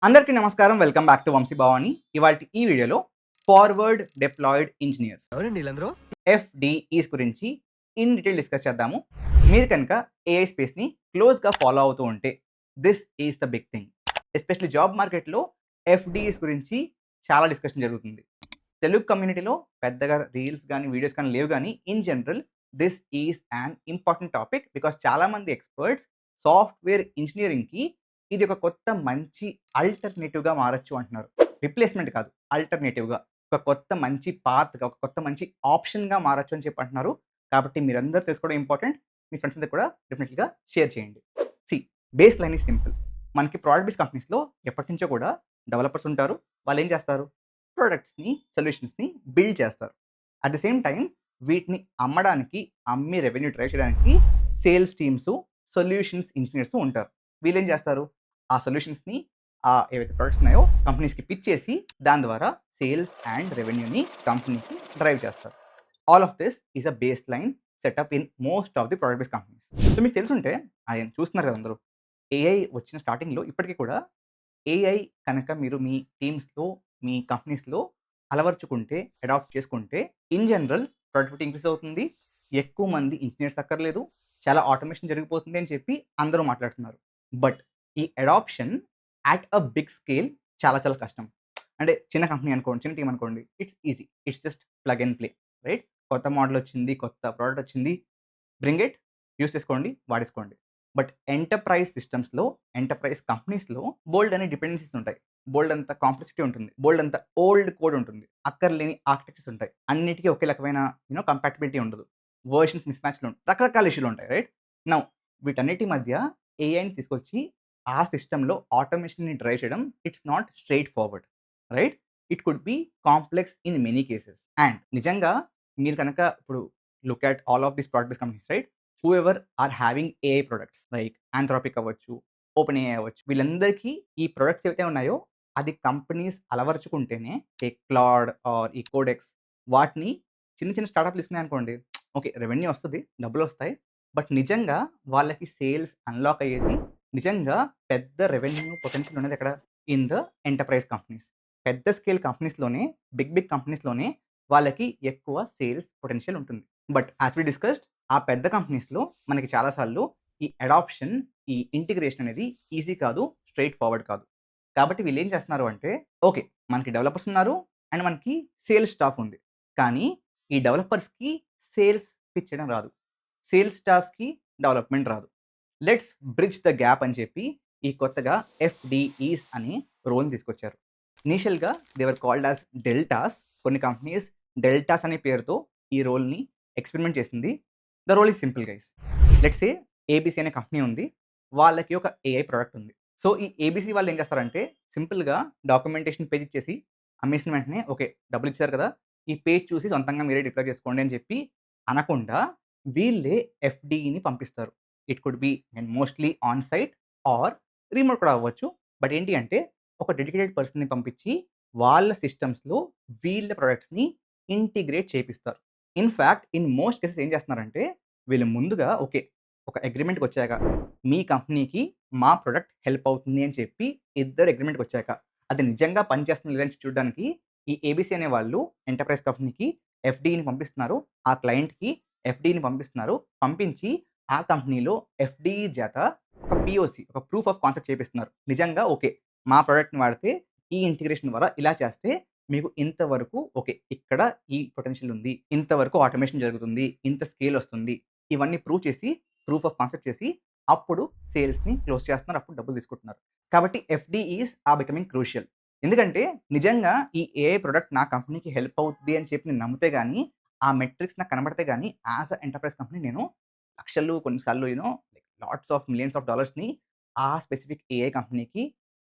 అందరికీ నమస్కారం. Welcome back to Vamsi Bhavani. ఇవాల్టి ఈ వీడియోలో ఫార్వర్డ్ డిప్లాయిడ్ ఇంజినియర్స్ ఎవరండి వీళ్ళందరూ? ఎఫ్‌డిఈస్ గురించి ఇన్ డీటెయిల్ డిస్కస్ చేద్దాము. మీరు కనుక ఏఐ స్పేస్‌ని క్లోజ్‌గా ఫాలో అవుతూ ఉంటే this is the big thing. Especially job మార్కెట్‌లో ఎఫ్‌డిఈస్ గురించి చాలా డిస్కషన్ జరుగుతుంది. తెలుగు కమ్యూనిటీలో పెద్దగా రీల్స్ గానీ, వీడియోస్ కానీ లేవు గానీ in general this is an important topic. Because చాలామంది ఎక్స్‌పర్ట్స్ సాఫ్ట్‌వేర్ ఇంజినీరింగ్‌కి ఇది ఒక కొత్త మంచి అల్టర్‌నేటివ్‌గా మారొచ్చు అంటున్నారు. రిప్లేస్‌మెంట్ కాదు, అల్టర్‌నేటివ్‌గా. ఒక కొత్త మంచి పాత్‌గా, ఒక కొత్త మంచి ఆప్షన్‌గా మారొచ్చు అని చెప్పి అంటున్నారు. కాబట్టి మీరందరూ తెలుసుకోవడం ఇంపార్టెంట్. మీ ఫ్రెండ్స్ అందరికి కూడా డెఫినెట్‌లీగా షేర్ చేయండి. See base line is simple. మనకి ప్రొడక్ట్ బేస్డ్ కంపెనీస్‌లో ఎప్పటినుంచో కూడా డెవలపర్స్ ఉంటారు. వాళ్ళేం చేస్తారు? ప్రొడక్ట్స్‌ని, సొల్యూషన్స్‌ని బిల్డ్ చేస్తారు. అట్ ద సేమ్ టైమ్ వీటిని అమ్మడానికి, అమ్మి రెవెన్యూ డ్రైవ్ చేయడానికి సేల్స్ టీమ్సు, సొల్యూషన్స్ ఇంజినీర్స్ ఉంటారు. వీళ్ళేం చేస్తారు? ఆ సొల్యూషన్స్‌ని ఏవైతే ప్రొడక్ట్స్ ఉన్నాయో కంపెనీస్‌కి పిచ్ చేసి దాని ద్వారా సేల్స్ అండ్ రెవెన్యూని కంపెనీకి డ్రైవ్ చేస్తారు. All of this is a base line setup in most of the product based companies. So మీకు తెలిసుంటే ఆయన చూస్తున్నారు కదా అందరూ. ఏఐ వచ్చిన స్టార్టింగ్‌లో ఇప్పటికి కూడా ఏఐ కనుక మీరు మీ టీమ్స్‌లో, మీ కంపెనీస్‌లో అలవరుచుకుంటే, అడాప్ట్ చేసుకుంటే ఇన్ జనరల్ ప్రొడక్టివిటీ ఇంక్రీజ్ అవుతుంది. ఎక్కువ మంది ఇంజినీర్స్ అక్కర్లేదు. చాలా ఆటోమేషన్ జరిగిపోతుంది అని చెప్పి అందరూ మాట్లాడుతున్నారు. బట్ ఈ adoption at a big scale చాలా చాలా కష్టం. అంటే చిన్న కంపెనీ అనుకోండి, చిన్న టీమ్ అనుకోండి. It's easy. It's just plug and play. Right? కొత్త మోడల్ వచ్చింది, కొత్త ప్రొడక్ట్ వచ్చింది. బ్రింగ్ ఇట్, యూజ్ చేసుకోండి, వాడేసుకోండి. బట్ ఎంటర్ప్రైజ్ సిస్టమ్స్‌లో, ఎంటర్ప్రైజ్ కంపెనీస్‌లో బోలెడు అనే డిపెండెన్సీస్ ఉంటాయి. బోలెడంత కాంప్లెక్సిటీ ఉంటుంది. బోలెడంత ఓల్డ్ కోడ్ ఉంటుంది. అక్కర్లేని ఆర్కిటెక్చర్స్ ఉంటాయి. అన్నిటికి ఒకే రకమైన కంపాటిబిలిటీ ఉండదు. వెర్షన్స్ మిస్ మ్యాచ్‌లు రకరకాల ఇష్యూలు ఉంటాయి. రైట్? నౌ వీటన్నిటి మధ్య ఏఐని తీసుకొచ్చి ఆ సిస్టమ్‌లో ఆటోమేషన్‌ని డ్రైవ్ చేయడం it's not straight forward. Right? It could be complex in many cases. And నిజంగా మీరు కనుక ఇప్పుడు look at all of these product based companies, right? Whoever are having AI products like Anthropic అవ్వచ్చు, ఓపెన్ ఏఐ అవ్వచ్చు. వీళ్ళందరికీ ఈ products ఏవైతే ఉన్నాయో అది కంపెనీస్ అలవరుచుకుంటేనే ఈ క్లాడ్ ఆర్ ఈ కోడెక్స్ వాటిని చిన్న చిన్న స్టార్టప్‌లు తీసుకున్నాయనుకోండి. ఓకే. రెవెన్యూ వస్తది. డబ్బులొస్తాయి. బట్ నిజంగా వాళ్ళకి సేల్స్ అన్‌లాక్ అయ్యేది, నిజంగా పెద్ద రెవెన్యూ పొటెన్షియల్ ఉన్నది ఎక్కడ? In the enterprise companies. పెద్ద స్కేల్ కంపెనీస్‌లోనే, బిగ్ కంపెనీస్‌లోనే వాళ్ళకి ఎక్కువ సేల్స్ పొటెన్షియల్ ఉంటుంది. బట్ యాస్ వి డిస్కస్డ్ ఆ పెద్ద కంపెనీస్‌లో మనకి చాలా సార్లు ఈ అడాప్షన్, ఈ ఇంటిగ్రేషన్ అనేది ఈజీ కాదు. స్ట్రెయిట్ ఫార్వర్డ్ కాదు. కాబట్టి వీళ్ళేం చేస్తున్నారు అంటే, ఓకే. మనకి డెవలపర్స్ ఉన్నారు. అండ్ మనకి సేల్స్ స్టాఫ్ ఉంది. కానీ ఈ డెవలపర్స్‌కి సేల్స్ పిచ్ చేయడం రాదు. సేల్స్ స్టాఫ్‌కి డెవలప్‌మెంట్ రాదు. లెట్స్ బ్రిడ్జ్ ద గ్యాప్ అని చెప్పి ఈ కొత్తగా ఎఫ్‌డిఈస్ అని రోల్‌ని తీసుకొచ్చారు. ఇనీషియల్‌గా they were called as deltas. కొన్ని కంపెనీస్ డెల్టాస్ అనే పేరుతో ఈ రోల్‌ని ఎక్స్‌పెరిమెంట్ చేసింది. The role is simple guys. Let's say ABC అనే కంపెనీ ఉంది. వాళ్ళకి ఒక ఏఐ ప్రొడక్ట్ ఉంది. సో, ఈ ఏబీసీ వాళ్ళు ఏం చేస్తారంటే సింపుల్‌గా డాక్యుమెంటేషన్ పేజ్ ఇచ్చేసి అమ్మేసిన వెంటనే ఓకే. డబ్బులిచ్చారు కదా! ఈ పేజ్ చూసి సొంతంగా మీరే డిప్లాయ్ చేసుకోండి అని చెప్పి అనకుండా వీళ్ళే ఎఫ్‌డిఈని పంపిస్తారు. It could be mostly on site or remote కూడా అవ్వచ్చు. బట్ ఏంటి అంటే ఒక డెడికేటెడ్ పర్సన్‌ని పంపించి వాళ్ళ సిస్టమ్స్‌లో వీళ్ళ ప్రొడక్ట్స్‌ని ఇంటిగ్రేట్ చేపిస్తారు. ఇన్ మోస్ట్ కేసెస్ ఏం చేస్తున్నారంటే వీళ్ళు ముందుగా ఓకే. ఒక అగ్రీమెంట్‌కొచ్చాక మీ కంపెనీకి మా ప్రొడక్ట్ హెల్ప్ అవుతుంది అని చెప్పి ఇద్దరు అగ్రీమెంట్‌కొచ్చాక అది నిజంగా పనిచేస్తుందో లేదని చూడడానికి ఈ ఏబీసీ అనే వాళ్ళు ఎంటర్ప్రైజ్ కంపెనీకి ఎఫ్‌డిని పంపిస్తున్నారు. ఆ క్లయింట్‌కి ఎఫ్‌డిని పంపిస్తున్నారు. పంపించి ఆ కంపెనీలో ఎఫ్‌డిఈ చేత ఒక పీఓసీ, ఒక ప్రూఫ్ ఆఫ్ కాన్సెప్ట్ చేపిస్తున్నారు. నిజంగా ఓకే. మా ప్రొడక్ట్‌ని వాడితే ఈ ఇంటిగ్రేషన్ ద్వారా ఇలా చేస్తే మీకు ఇంతవరకు ఓకే. ఇక్కడ ఈ పొటెన్షియల్ ఉంది. ఇంతవరకు ఆటోమేషన్ జరుగుతుంది. ఇంత స్కేల్ వస్తుంది. ఇవన్నీ ప్రూవ్ చేసి, ప్రూఫ్ ఆఫ్ కాన్సెప్ట్ చేసి అప్పుడు సేల్స్‌ని క్లోజ్ చేస్తున్నారు. అప్పుడు డబ్బులు తీసుకుంటున్నారు. కాబట్టి ఎఫ్‌డిఈస్ ఆర్ బికమింగ్ క్రూషియల్. ఎందుకంటే నిజంగా ఈ ఏఐ ప్రొడక్ట్ నా కంపెనీకి హెల్ప్ అవుద్ది అని చెప్పి నేను నమ్మితే గాని, ఆ మెట్రిక్స్ నాకు కనబడితే గాని యాస్ ఎ ఎంటర్‌ప్రైజ్ కంపెనీ నేను లక్షలు కొన్నిసార్లు లాట్స్ ఆఫ్ మిలియన్స్ ఆఫ్ డాలర్స్‌ని ఆ స్పెసిఫిక్ ఏఐ కంపెనీకి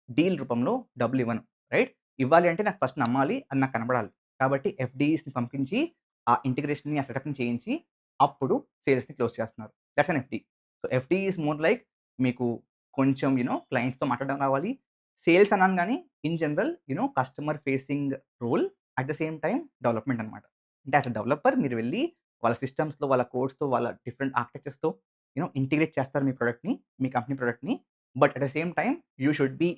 డీల్ రూపంలో డబ్బులివ్వను. రైట్? ఇవ్వాలి అంటే నాకు ఫస్ట్ నమ్మాలి. అది నాకు కనబడాలి. కాబట్టి ఎఫ్‌డిఈస్‌ని పంపించి ఆ ఇంటిగ్రేషన్‌ని, ఆ సెటప్‌ని చేయించి అప్పుడు సేల్స్‌ని క్లోజ్ చేస్తున్నారు. That's an FD. So, FD is more like మీకు కొంచెం క్లయింట్స్‌తో మాట్లాడడం రావాలి. సేల్స్ అన్నాను గానీ in general customer facing role at the same time development అనమాట. అంటే యాస్ ఎ డెవలపర్ మీరు వెళ్లి వాళ్ళ సిస్టమ్స్‌లో, వాళ్ళ కోడ్స్‌తో, వాళ్ళ డిఫరెంట్ ఆర్కిటెక్చర్స్‌తో ఇంటిగ్రేట్ చేస్తారు మీ ప్రొడక్ట్‌ని, మీ కంపెనీ ప్రొడక్ట్‌ని. But at the same time you should be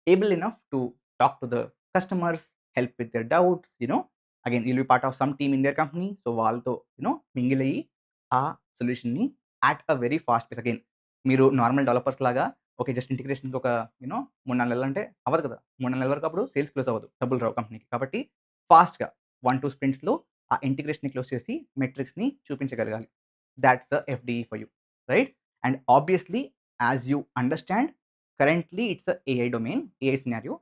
able enough to talk to the customers, help with their doubts, again you'll be part of some team in their company. So వాళ్ళతో mingle అయ్యి ఆ సొల్యూషన్‌ని at a very fast pace. Again మీరు normal developers లాగా okay. Just ఇంటిగ్రేషన్‌కి ఒక 3, 4 నెలలు అంటే అవ్వదు కదా! 3, 4 నెలల వరకు అప్పుడు సేల్స్ క్లోజ్ అవ్వదు. డబ్బులు రావు కంపెనీకి. కాబట్టి ఫాస్ట్‌గా 1, 2 స్ప్రింట్స్‌లో ఆ ఇంటిగ్రేషన్‌ని క్లోజ్ చేసి మెట్రిక్స్‌ని చూపించగలగాలి. That's the FDE for you. Right? And obviously as you understand currently it's a AI domain, AI scenario.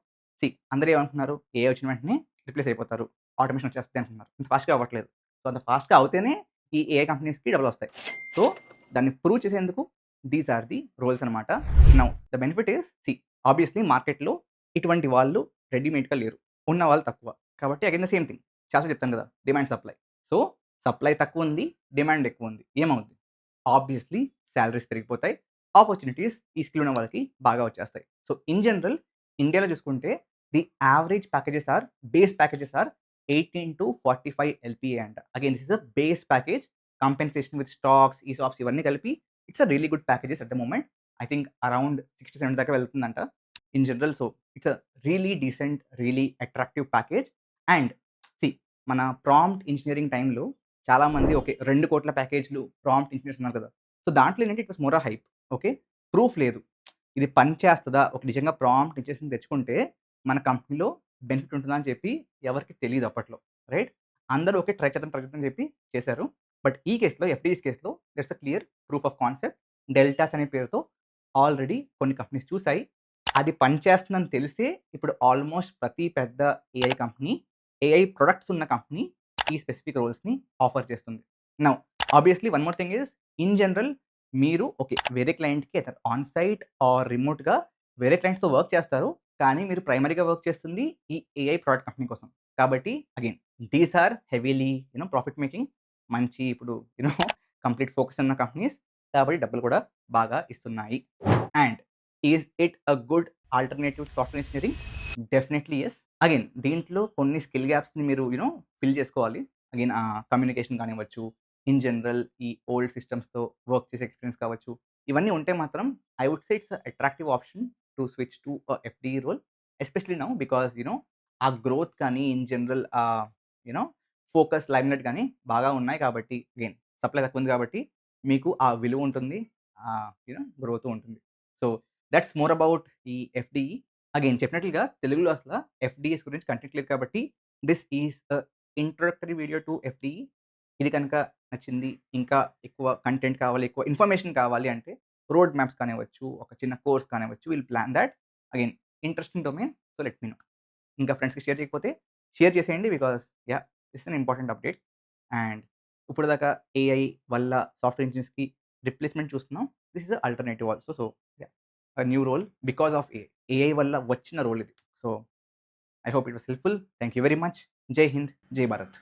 అందరూ ఏమంటున్నారు? ఏఐ వచ్చిన వెంటనే రిప్లేస్ అయిపోతారు. ఆటోమేషన్ వచ్చేస్తది అంటున్నారు. అంత ఫాస్ట్‌గా అవ్వట్లేదు. సో, అంత ఫాస్ట్‌గా అవుతేనే ఈ ఏఐ కంపెనీస్‌కి డబ్బులొస్తాయి. సో, దాన్ని ప్రూవ్ చేసేందుకు దీస్ ఆర్ ది రోల్స్ అనమాట. Now the benefit is obviously మార్కెట్‌లో ఇటువంటి వాళ్ళు రెడీమేడ్‌గా లేరు. ఉన్న వాళ్ళు తక్కువ. కాబట్టి అగైన్ ద సేమ్ థింగ్. చాలా సార్లు చెప్తాను కదా! Demand, supply. సో, సప్లై తక్కువుంది. డిమాండ్ ఎక్కువుంది. ఏమవుద్ది? ఆబ్వియస్‌లీ సాలరీస్ పెరిగిపోతాయి. ఆపర్చునిటీస్ ఈ స్కిల్ ఉన్న వాళ్ళకి బాగా వచ్చేస్తాయి. సో, ఇన్ జనరల్ ఇండియాలో చూసుకుంటే the average packages or base packages or 18-45 LPA అంట. Again this is a base package. Compensation with stocks, ESOPs ఇవన్నీ కలిపి it's a really good packages at the moment. I think around 6-7 దాకా వెళ్తుందంట in general. So, it's a really decent, really attractive package. And see మన prompt engineering టైమ్‌లో చాలామంది okay. 2,00,00,000 ప్యాకేజ్‌లు prompt engineers ఉన్నారు కదా! So, దాంట్లో ఏంటంటే it was more hype. Okay. Proof లేదు. ఇది పని చేస్తదా? ఒక నిజంగా ప్రాంప్ట్ ఇచ్చేసింది తెచ్చుకుంటే మన కంపెనీలో బెనిఫిట్ ఉంటుందా అని చెప్పి ఎవరికీ తెలీదు అప్పట్లో. రైట్? అందరూ ఓకే. ట్రై చేద్దాం, ట్రై చేద్దాం అని చెప్పి చేశారు. బట్ ఈ కేస్‌లో ఎఫ్‌డీఎస్ కేస్‌లో that's a clear proof of concept. Deltas అనే పేరుతో ఆల్రెడీ కొన్ని కంపెనీస్ చూసాయి. అది పనిచేస్తుందని తెలిసే ఇప్పుడు ఆల్‌మోస్ట్ ప్రతి పెద్ద ఏఐ కంపెనీ, ఏఐ ప్రొడక్ట్స్ ఉన్న కంపెనీ ఈ స్పెసిఫిక్ రోల్స్‌ని ఆఫర్ చేస్తుంది. Now obviously one more thing is in general మీరు ఓకే. వేరే క్లయింట్‌కి ఐదర్ ఆన్ సైట్ ఆర్ రిమోట్‌గా వేరే క్లయింట్స్‌తో వర్క్ చేస్తారు. కానీ మీరు ప్రైమరీగా వర్క్ చేస్తుంది ఈ ఏఐ ప్రొడక్ట్ కంపెనీ కోసం. కాబట్టి again these are heavily profit making. మంచి ఇప్పుడు కంప్లీట్ ఫోకస్ ఉన్న కంపెనీస్. కాబట్టి డబ్బులు కూడా బాగా ఇస్తున్నాయి. And is it a good alternative to software engineering? Definitely yes. Again దీంట్లో కొన్ని స్కిల్ గ్యాప్స్‌ని మీరు ఫిల్ చేసుకోవాలి. అగైన్ కమ్యూనికేషన్ కానివ్వచ్చు, ఇన్ జనరల్ ఈ ఓల్డ్ సిస్టమ్స్‌తో వర్క్ చేసే ఎక్స్‌పీరియన్స్ కావచ్చు. ఇవన్నీ ఉంటే మాత్రం I would say it's attractive option to switch to FDE role. Especially now because ఆ గ్రోత్ కానీ in general you know focus, limelight గాని బాగా ఉన్నాయి కాబట్టి అగైన్ సప్లై తక్కువ ఉంది కాబట్టి మీకు ఆ విలువ ఉంటుంది. గ్రోత్ ఉంటుంది. సో, దట్స్ మోర్ అబౌట్ ఈ ఎఫ్‌డీఈ. అగైన్ చెప్పినట్లుగా తెలుగులో అసల ఎఫ్‌డీఎస్ గురించి కంటెంట్ లేదు కాబట్టి this is a introductory video to FDE. ఇది కనుక నచ్చింది, ఇంకా ఎక్కువ కంటెంట్ కావాలి, ఎక్కువ ఇన్ఫర్మేషన్ కావాలి అంటే రోడ్ మ్యాప్స్ కానివ్వచ్చు, ఒక చిన్న కోర్స్ కానివ్వచ్చు. Will plan that. Again interesting domain. So, let me know. ఇంకా ఫ్రెండ్స్‌కి షేర్ చేయకపోతే షేర్ చేసేయండి. Because this is an important update. And ఇప్పటిదాకా ఏఐ వల్ల సాఫ్ట్‌వేర్ ఇంజినీర్స్‌కి రిప్లేస్‌మెంట్ చూస్తున్నాం. This is alternative also. So, new role because of AI. AI వల్ల వచ్చిన రోల్ ఇది. సో, I hope it was helpful. Thank you very much. Jai Hind. జై భారత్.